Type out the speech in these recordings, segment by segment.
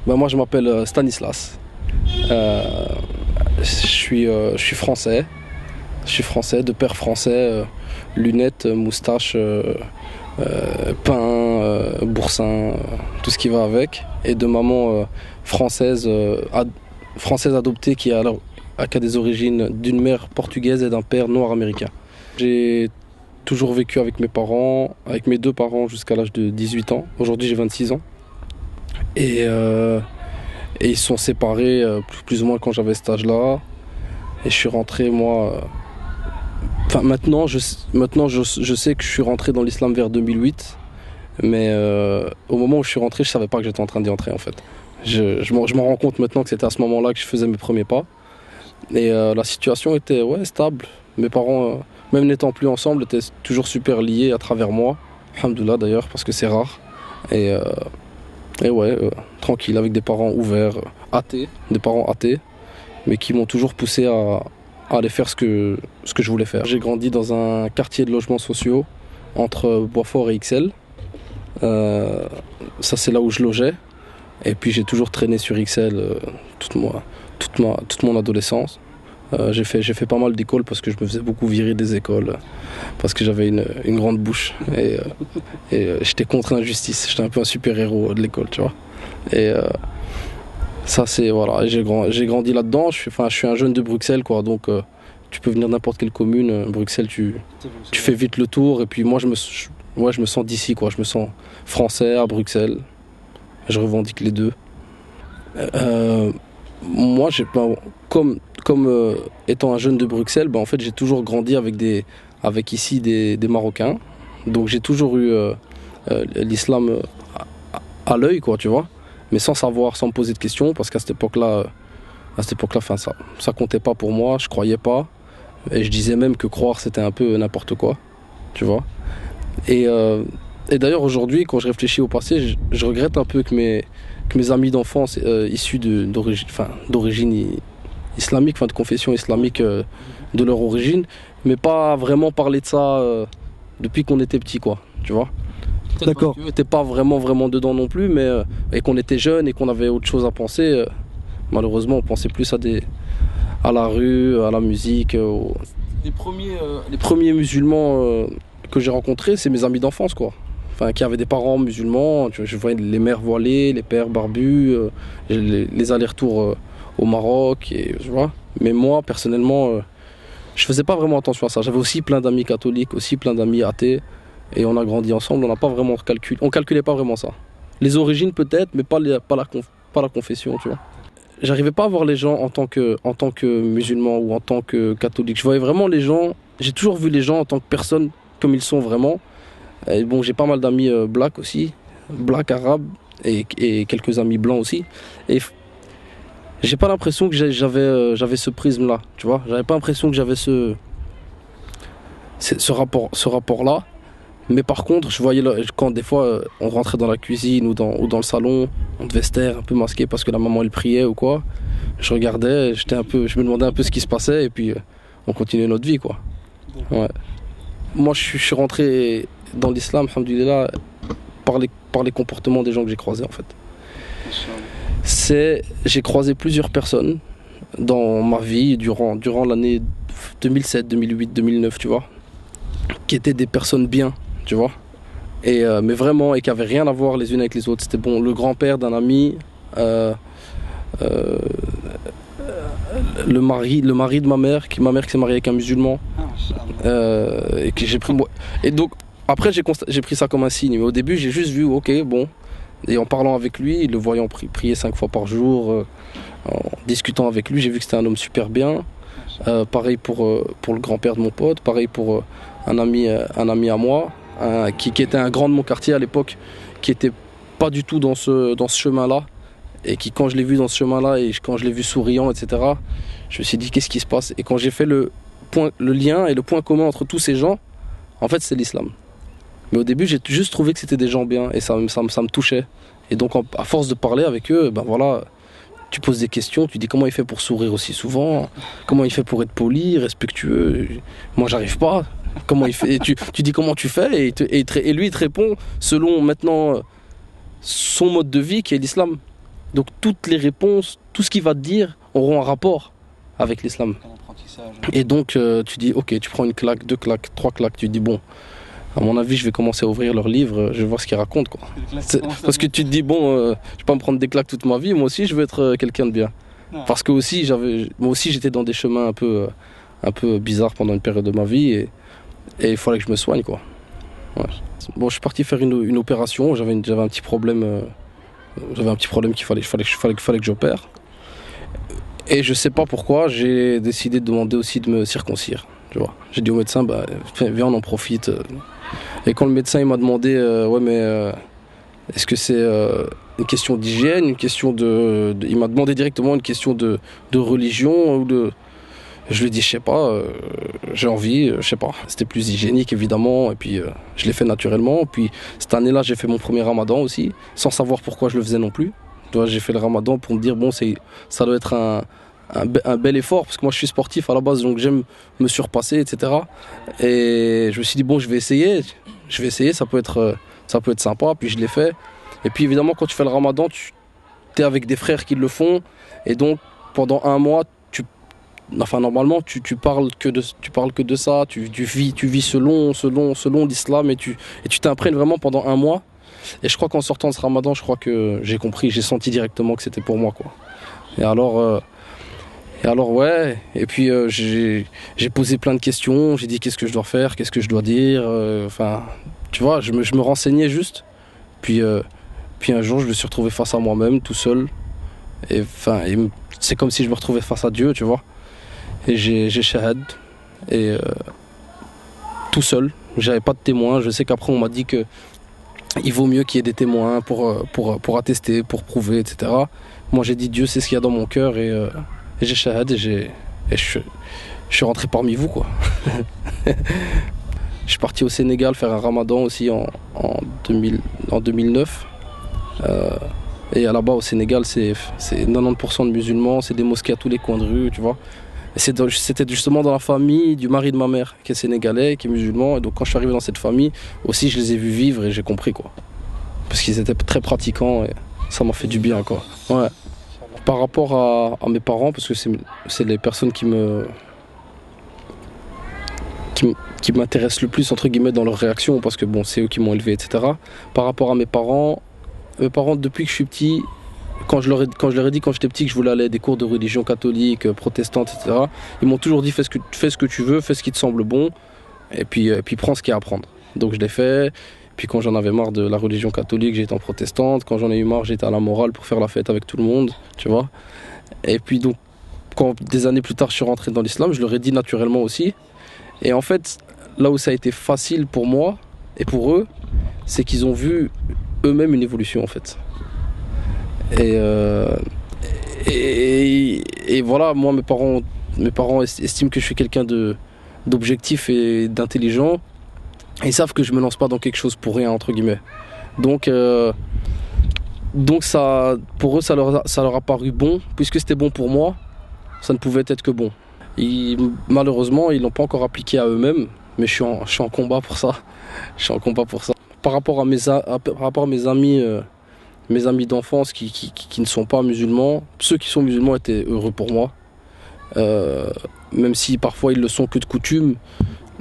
Moi, je m'appelle Stanislas. Je suis français. Je suis français, de père français, lunettes, moustache, pain, boursin, tout ce qui va avec. Et de maman française, française adoptée qui a des origines d'une mère portugaise et d'un père noir américain. J'ai toujours vécu avec mes parents, avec mes deux parents jusqu'à l'âge de 18 ans. Aujourd'hui, j'ai 26 ans. Et ils se sont séparés plus ou moins quand j'avais cet âge-là. Et je suis rentré, moi. Maintenant, je sais que je suis rentré dans l'islam vers 2008. Mais au moment où je suis rentré, je savais pas que j'étais en train d'y entrer en fait. Je m'en rends compte maintenant que c'était à ce moment-là que je faisais mes premiers pas. Et la situation était stable. Mes parents, même n'étant plus ensemble, étaient toujours super liés à travers moi. Alhamdoulilah d'ailleurs, parce que c'est rare. Et, euh, Tranquille, avec des parents ouverts, athées, des parents athées, mais qui m'ont toujours poussé à aller faire ce que je voulais faire. J'ai grandi dans un quartier de logements sociaux entre Boisfort et Ixelles. Ça, c'est là où je logeais. Et puis j'ai toujours traîné sur Ixelles toute mon adolescence. J'ai fait pas mal d'écoles parce que je me faisais beaucoup virer des écoles parce que j'avais une grande bouche et j'étais contre l'injustice. J'étais un peu un super-héros de l'école, tu vois. Et ça, c'est voilà. J'ai grandi là-dedans. Je suis un jeune de Bruxelles, quoi. Donc tu peux venir n'importe quelle commune. Bruxelles, tu fais vite le tour. Et puis moi, je me sens d'ici, quoi. Je me sens français à Bruxelles. Je revendique les deux. Moi, comme étant un jeune de Bruxelles, en fait, j'ai toujours grandi avec ici des Marocains. Donc j'ai toujours eu l'islam à l'œil, quoi, tu vois. Mais sans savoir, sans me poser de questions, parce qu'à cette époque-là, ça comptait pas pour moi, je croyais pas. Et je disais même que croire, c'était un peu n'importe quoi, tu vois. Et d'ailleurs, aujourd'hui, quand je réfléchis au passé, je regrette un peu que mes amis d'enfance issus d'origine islamique, de confession islamique de leur origine, mais pas vraiment parler de ça depuis qu'on était petit, quoi, tu vois. D'accord. On n'était pas vraiment dedans non plus, mais et qu'on était jeunes et qu'on avait autre chose à penser, malheureusement, on pensait plus à la rue, à la musique. Les premiers musulmans que j'ai rencontrés, c'est mes amis d'enfance, quoi. Qui avaient des parents musulmans. Je voyais les mères voilées, les pères barbus, les allers-retours au Maroc, et, tu vois. Mais moi, personnellement, je faisais pas vraiment attention à ça. J'avais aussi plein d'amis catholiques, aussi plein d'amis athées, et on a grandi ensemble. On n'a pas vraiment calculé. On calculait pas vraiment ça. Les origines peut-être, mais pas la confession, tu vois. J'arrivais pas à voir les gens en tant que musulmans ou en tant que catholiques. Je voyais vraiment les gens. J'ai toujours vu les gens en tant que personnes comme ils sont vraiment. Et bon, j'ai pas mal d'amis blacks aussi, blacks arabes et quelques amis blancs aussi. Et j'ai pas l'impression que j'avais ce prisme-là, tu vois. J'avais pas l'impression que j'avais ce rapport-là. Mais par contre, je voyais quand des fois on rentrait dans la cuisine ou dans le salon, on devait se taire un peu masqué parce que la maman elle priait ou quoi. Je regardais, je me demandais un peu ce qui se passait et puis on continuait notre vie, quoi. Ouais. Moi, je suis rentré dans l'islam, alhamdoulilah, par les comportements des gens que j'ai croisés, en fait. J'ai croisé plusieurs personnes dans ma vie durant l'année 2007, 2008, 2009, tu vois, qui étaient des personnes bien, tu vois, mais vraiment, et qui n'avaient rien à voir les unes avec les autres. C'était le grand-père d'un ami, le mari de ma mère qui s'est mariée avec un musulman, et que j'ai pris. Et donc, après, j'ai pris ça comme un signe. Mais au début, j'ai juste vu, ok, bon. Et en parlant avec lui, le voyant prier 5 fois par jour, en discutant avec lui, j'ai vu que c'était un homme super bien. Pareil pour le grand-père de mon pote, pareil pour un ami à moi, qui était un grand de mon quartier à l'époque, qui était pas du tout dans ce chemin-là. Et qui, quand je l'ai vu dans ce chemin-là, et quand je l'ai vu souriant, etc., je me suis dit, qu'est-ce qui se passe? Et quand j'ai fait le lien et le point commun entre tous ces gens, en fait, c'est l'islam. Mais au début, j'ai juste trouvé que c'était des gens bien, et ça me touchait. Et donc, à force de parler avec eux, voilà, tu poses des questions, tu dis comment il fait pour sourire aussi souvent, comment il fait pour être poli, respectueux. Moi, j'arrive pas. Comment il fait? Et tu dis comment tu fais, et lui, il te répond selon maintenant son mode de vie qui est l'islam. Donc toutes les réponses, tout ce qu'il va te dire auront un rapport avec l'islam. Et donc tu dis ok, tu prends une claque, deux claques, trois claques, tu dis bon, à mon avis je vais commencer à ouvrir leurs livres, je vais voir ce qu'ils racontent quoi. Parce que tu te dis bon, je vais pas me prendre des claques toute ma vie, moi aussi je veux être quelqu'un de bien. Parce que aussi moi aussi j'étais dans des chemins un peu bizarres pendant une période de ma vie et il fallait que je me soigne quoi. Ouais. Bon, je suis parti faire une opération, j'avais un petit problème, qu'il fallait que j'opère. Et je sais pas pourquoi, j'ai décidé de demander aussi de me circoncire. Tu vois. J'ai dit au médecin, bah, viens, on en profite. Et quand le médecin il m'a demandé, ouais, mais est-ce que c'est une question d'hygiène, une question il m'a demandé directement une question de religion ou de. Je lui ai dit, je sais pas, j'ai envie, je sais pas. C'était plus hygiénique évidemment, et puis je l'ai fait naturellement. Puis cette année-là, j'ai fait mon premier ramadan aussi, sans savoir pourquoi je le faisais non plus. Tu vois, j'ai fait le ramadan pour me dire, bon, ça doit être un bel effort, parce que moi je suis sportif à la base, donc j'aime me surpasser, etc. Et je me suis dit, bon, je vais essayer, ça peut être sympa, puis je l'ai fait. Et puis évidemment, quand tu fais le ramadan, tu es avec des frères qui le font, et donc pendant un mois, normalement, tu parles que de ça, tu vis selon l'islam, et tu t'imprègnes vraiment pendant un mois. Et je crois qu'en sortant de ce ramadan, je crois que j'ai compris, j'ai senti directement que c'était pour moi, quoi. Et alors ouais, et puis j'ai posé plein de questions, j'ai dit qu'est-ce que je dois faire, qu'est-ce que je dois dire, enfin, tu vois, je me renseignais juste. Puis un jour, je me suis retrouvé face à moi-même, tout seul. Et enfin, c'est comme si je me retrouvais face à Dieu, tu vois. Et j'ai shahad, et tout seul, j'avais pas de témoin. Je sais qu'après on m'a dit que il vaut mieux qu'il y ait des témoins pour attester, pour prouver, etc. Moi j'ai dit Dieu sait ce qu'il y a dans mon cœur, et j'ai shahad, et je suis rentré parmi vous, quoi. Je suis parti au Sénégal faire un ramadan aussi en 2009. Et là-bas au Sénégal, c'est 90% de musulmans, c'est des mosquées à tous les coins de rue, tu vois. C'était justement dans la famille du mari de ma mère, qui est sénégalais, qui est musulman. Et donc quand je suis arrivé dans cette famille, aussi je les ai vus vivre et j'ai compris, quoi. Parce qu'ils étaient très pratiquants et ça m'a fait du bien, quoi. Ouais. Par rapport à mes parents, parce que c'est les personnes qui m'intéressent le plus, entre guillemets, dans leur réaction, parce que bon, c'est eux qui m'ont élevé, etc. Par rapport à mes parents, depuis que je suis petit, quand je leur ai dit quand j'étais petit que je voulais aller à des cours de religion catholique, protestante, etc., ils m'ont toujours dit fais ce que tu veux, fais ce qui te semble bon, et puis prends ce qu'il y a à prendre. Donc je l'ai fait. Puis quand j'en avais marre de la religion catholique, j'étais en protestante. Quand j'en ai eu marre, j'étais à la morale pour faire la fête avec tout le monde, tu vois. Et puis donc, quand des années plus tard, je suis rentré dans l'islam, je leur ai dit naturellement aussi. Et en fait, là où ça a été facile pour moi et pour eux, c'est qu'ils ont vu eux-mêmes une évolution, en fait. Et voilà, moi, mes parents estiment que je suis quelqu'un d'objectif et d'intelligent. Ils savent que je me lance pas dans quelque chose pour rien, entre guillemets. Donc ça, pour eux, ça leur a paru bon. Puisque c'était bon pour moi, ça ne pouvait être que bon. Malheureusement, ils l'ont pas encore appliqué à eux-mêmes. Mais je suis en combat pour ça. Je suis en combat pour ça. Par rapport à mes amis d'enfance qui ne sont pas musulmans, ceux qui sont musulmans étaient heureux pour moi. Même si parfois ils le sont que de coutume,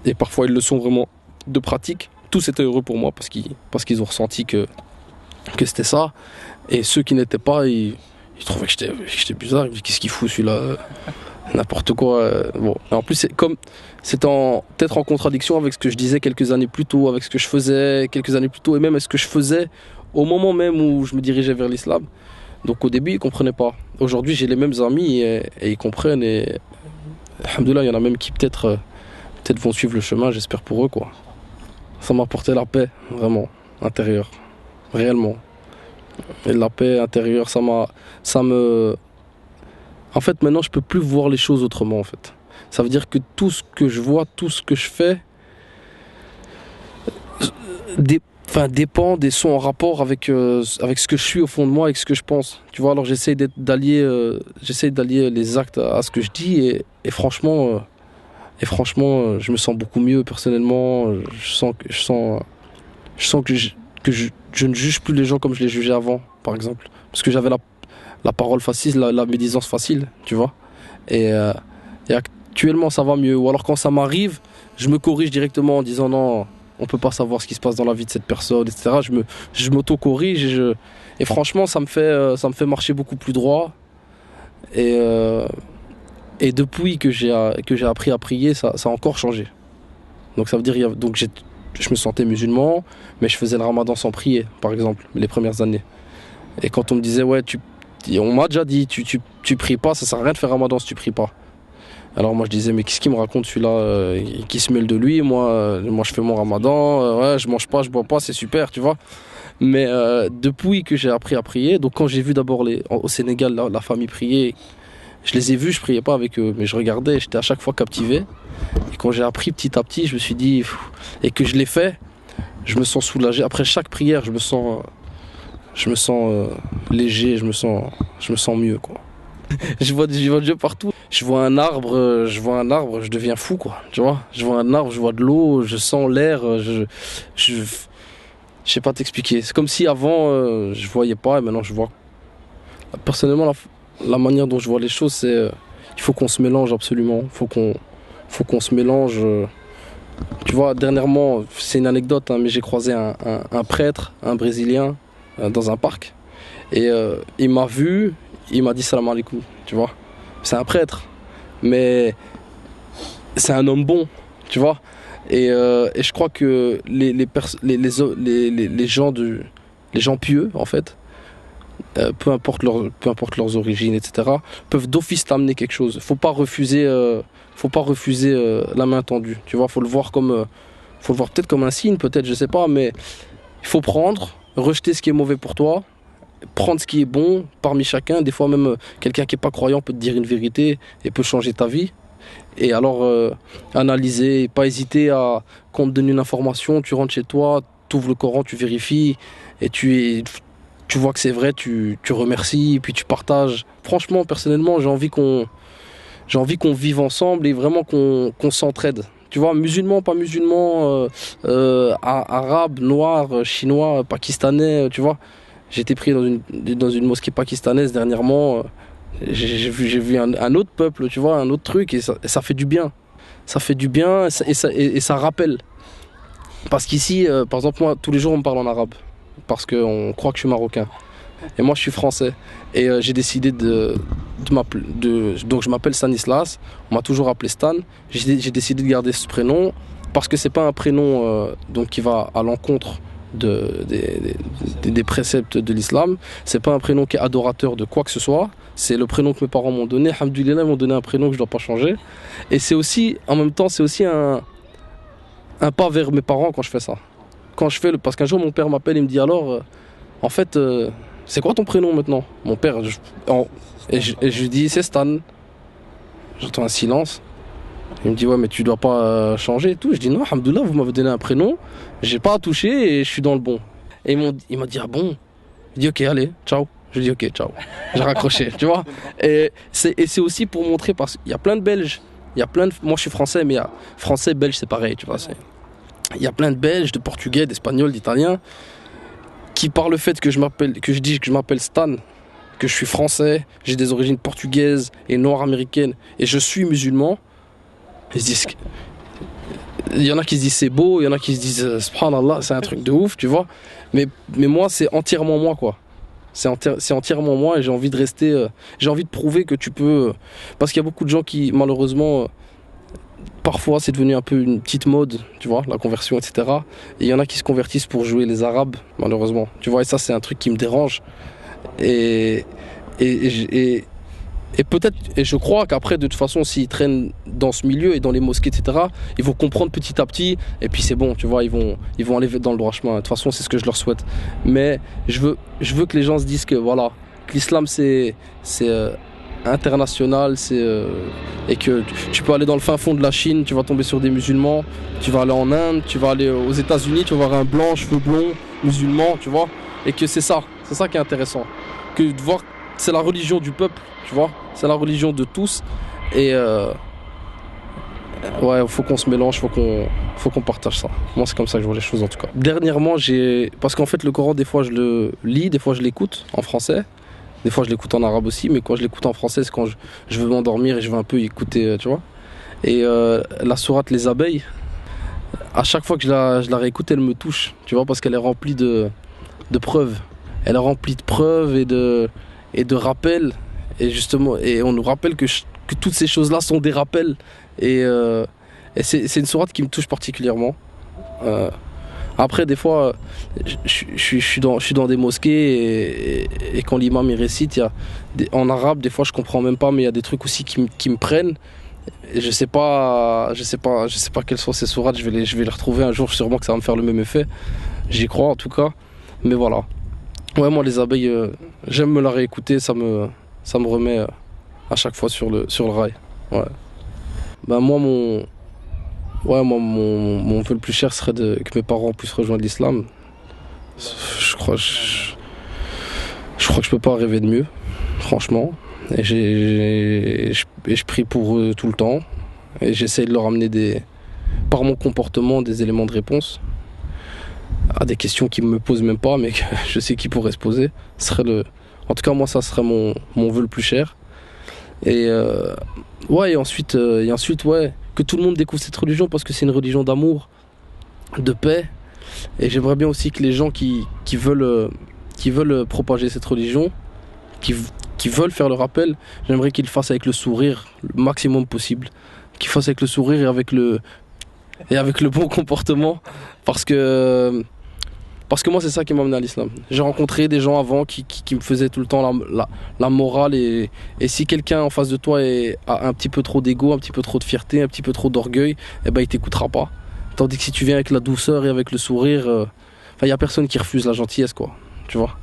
et parfois ils le sont vraiment de pratique, tous étaient heureux pour moi parce qu'ils ont ressenti que c'était ça. Et ceux qui n'étaient pas, ils trouvaient que j'étais bizarre. Ils me disaient qu'est-ce qu'il fout celui-là, n'importe quoi. Bon. Et en plus c'est peut-être en contradiction avec ce que je disais quelques années plus tôt, avec ce que je faisais quelques années plus tôt, et même avec ce que je faisais au moment même où je me dirigeais vers l'islam. Donc au début ils comprenaient pas. Aujourd'hui j'ai les mêmes amis et ils comprennent, et alhamdoulilah, il y en a même qui peut-être vont suivre le chemin, j'espère pour eux, quoi. Ça m'a apporté la paix, vraiment, intérieure, réellement. Et la paix intérieure, en fait, maintenant, je peux plus voir les choses autrement, en fait. Ça veut dire que tout ce que je vois, tout ce que je fais, dépend des sons en rapport avec ce que je suis au fond de moi, avec ce que je pense. Tu vois, alors j'essaie d'allier les actes à ce que je dis, et franchement, je me sens beaucoup mieux personnellement. Je sens que je ne juge plus les gens comme je les jugeais avant, par exemple. Parce que j'avais la parole facile, la médisance facile, tu vois. Et actuellement, ça va mieux. Ou alors quand ça m'arrive, je me corrige directement en disant non, on peut pas savoir ce qui se passe dans la vie de cette personne, etc. Je m'auto-corrige et franchement, ça me fait marcher beaucoup plus droit. Et depuis que j'ai appris à prier, ça a encore changé. Donc ça veut dire, je me sentais musulman, mais je faisais le ramadan sans prier, par exemple, les premières années. Et quand on me disait, ouais, on m'a déjà dit, tu pries pas, ça sert à rien de faire ramadan si tu pries pas. Alors moi je disais, mais qu'est-ce qu'il me raconte celui-là, qui se mêle de lui, moi je fais mon ramadan, ouais, je mange pas, je bois pas, c'est super, tu vois. Mais depuis que j'ai appris à prier, donc quand j'ai vu d'abord au Sénégal la famille prier, je les ai vus, je priais pas avec eux, mais je regardais, j'étais à chaque fois captivé. Et quand j'ai appris petit à petit, je me suis dit, et que je l'ai fait, je me sens soulagé. Après chaque prière, je me sens léger, je me sens mieux, quoi. Je vois Dieu partout. Je vois un arbre, je deviens fou, quoi. Tu vois, je vois un arbre, je vois de l'eau, je sens l'air, je sais pas t'expliquer. C'est comme si avant je voyais pas et maintenant je vois. Personnellement, la manière dont je vois les choses, c'est il faut qu'on se mélange absolument. Faut qu'on se mélange. Tu vois, dernièrement, c'est une anecdote, hein, mais j'ai croisé un prêtre, un Brésilien, dans un parc. Et il m'a vu, il m'a dit salam alaikum, tu vois. C'est un prêtre, mais c'est un homme bon, tu vois. Et je crois que les gens pieux, en fait, peu importe leurs origines, etc., peuvent d'office t'amener quelque chose. Faut pas refuser la main tendue. Tu vois, faut le voir peut-être comme un signe, peut-être, je sais pas, mais il faut prendre, rejeter ce qui est mauvais pour toi, prendre ce qui est bon parmi chacun. Des fois même quelqu'un qui est pas croyant peut te dire une vérité et peut changer ta vie. Et alors analyser, pas hésiter à, quand on te donne une information, tu rentres chez toi, tu ouvres le Coran, tu vérifies et tu vois que c'est vrai, tu remercies, puis tu partages. Franchement, personnellement, j'ai envie qu'on vive ensemble et vraiment qu'on s'entraide. Tu vois, musulmans, pas musulmans, arabes, noirs, chinois, pakistanais, tu vois. J'ai été pris dans une mosquée pakistanaise dernièrement. J'ai vu un autre peuple, tu vois, un autre truc, et ça fait du bien. Ça fait du bien et ça rappelle. Parce qu'ici, par exemple, moi, tous les jours, on me parle en arabe. Parce qu'on croit que je suis marocain. Et moi, je suis français. Et j'ai décidé donc je m'appelle Stanislas. On m'a toujours appelé Stan. J'ai décidé de garder ce prénom parce que c'est pas un prénom donc qui va à l'encontre des préceptes de l'islam. C'est pas un prénom qui est adorateur de quoi que ce soit. C'est le prénom que mes parents m'ont donné. Alhamdoulilah, ils m'ont donné un prénom que je dois pas changer. Et c'est aussi, en même temps, c'est aussi un pas vers mes parents quand je fais ça. Parce qu'un jour mon père m'appelle et me dit alors, en fait, c'est quoi ton prénom maintenant? Mon père, et je lui dis c'est Stan. J'entends un silence. Il me dit ouais mais tu dois pas changer et tout. Je dis non, alhamdoulilah, vous m'avez donné un prénom, j'ai pas à toucher et je suis dans le bon. Et il m'a dit ah bon? Il dit ok allez, ciao. Je dis ok ciao. J'ai raccroché, tu vois. Et c'est aussi pour montrer parce qu'il y a plein de Belges, moi je suis français mais il y a français, belge c'est pareil, tu vois. Il y a plein de Belges, de Portugais, d'Espagnols, d'Italiens qui par le fait que je dis que je m'appelle Stan, que je suis français, j'ai des origines portugaises et nord-américaines et je suis musulman, ils se disent, il y en a qui se disent c'est beau, il y en a qui se disent subhanallah, c'est un truc de ouf, tu vois. Mais moi c'est entièrement moi quoi. C'est entièrement moi et j'ai envie de rester, j'ai envie de prouver que tu peux, parce qu'il y a beaucoup de gens qui malheureusement parfois c'est devenu un peu une petite mode, tu vois, la conversion, etc. Et il y en a qui se convertissent pour jouer les arabes, malheureusement. Tu vois, et ça c'est un truc qui me dérange. Et peut-être, et je crois qu'après, de toute façon, s'ils traînent dans ce milieu et dans les mosquées, etc., ils vont comprendre petit à petit, et puis c'est bon, tu vois, ils vont aller dans le droit chemin. De toute façon, c'est ce que je leur souhaite. Mais je veux que les gens se disent que, voilà, que l'islam c'est international, et que tu peux aller dans le fin fond de la Chine, tu vas tomber sur des musulmans, tu vas aller en Inde, tu vas aller aux États-Unis, tu vas voir un blanc, cheveux blonds, musulman, tu vois, et que c'est ça qui est intéressant, que de voir que c'est la religion du peuple, tu vois, c'est la religion de tous, et ouais, faut qu'on se mélange, faut qu'on partage ça. Moi, c'est comme ça que je vois les choses en tout cas. Dernièrement, parce qu'en fait, le Coran, des fois, je le lis, des fois, je l'écoute en français. Des fois je l'écoute en arabe aussi, mais quand je l'écoute en français, c'est quand je veux m'endormir et je veux un peu écouter, tu vois. Et la sourate Les Abeilles, à chaque fois que je la réécoute, elle me touche, tu vois, parce qu'elle est remplie de preuves. Elle est remplie de preuves et de rappels. Et justement, et on nous rappelle que toutes ces choses-là sont des rappels. Et c'est une sourate qui me touche particulièrement. Euh, Après, des fois, je suis dans des mosquées et quand l'imam il récite, en arabe, des fois je comprends même pas, mais il y a des trucs aussi qui me prennent. Et je sais pas quelles sont ces sourates. Je vais les retrouver un jour. Sûrement que ça va me faire le même effet. J'y crois en tout cas. Mais voilà. Ouais, moi les abeilles, j'aime me la réécouter. Ça me remet à chaque fois sur le rail. Ouais. Bah mon vœu le plus cher serait que mes parents puissent rejoindre l'islam. Je crois que je peux pas rêver de mieux, franchement. Et je prie pour eux tout le temps. Et j'essaye de leur amener par mon comportement des éléments de réponse à des questions qui me posent même pas, mais que je sais qu'ils pourraient se poser. En tout cas, moi, ça serait mon vœu le plus cher. Ouais, et ensuite, ouais, que tout le monde découvre cette religion parce que c'est une religion d'amour, de paix. Et j'aimerais bien aussi que les gens qui veulent propager cette religion, qui veulent faire le rappel, j'aimerais qu'ils le fassent avec le sourire le maximum possible. Qu'ils fassent avec le sourire et avec le bon comportement. Parce que moi, c'est ça qui m'a amené à l'islam. J'ai rencontré des gens avant qui me faisaient tout le temps la morale. Et si quelqu'un en face de toi a un petit peu trop d'ego, un petit peu trop de fierté, un petit peu trop d'orgueil, eh ben, il t'écoutera pas. Tandis que si tu viens avec la douceur et avec le sourire, il n'y a personne qui refuse la gentillesse, quoi. Tu vois?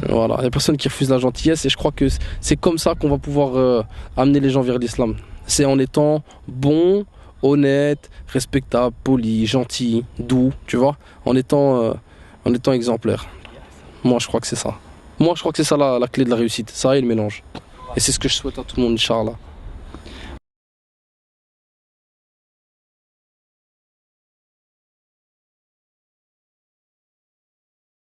Voilà, il n'y a personne qui refuse la gentillesse. Et je crois que c'est comme ça qu'on va pouvoir amener les gens vers l'islam. C'est en étant bon, honnête, respectable, poli, gentil, doux, tu vois? En étant exemplaire. Moi, je crois que c'est ça. Moi, je crois que c'est ça la clé de la réussite. Ça et le mélange. Et c'est ce que je souhaite à tout le monde, Inch'Allah.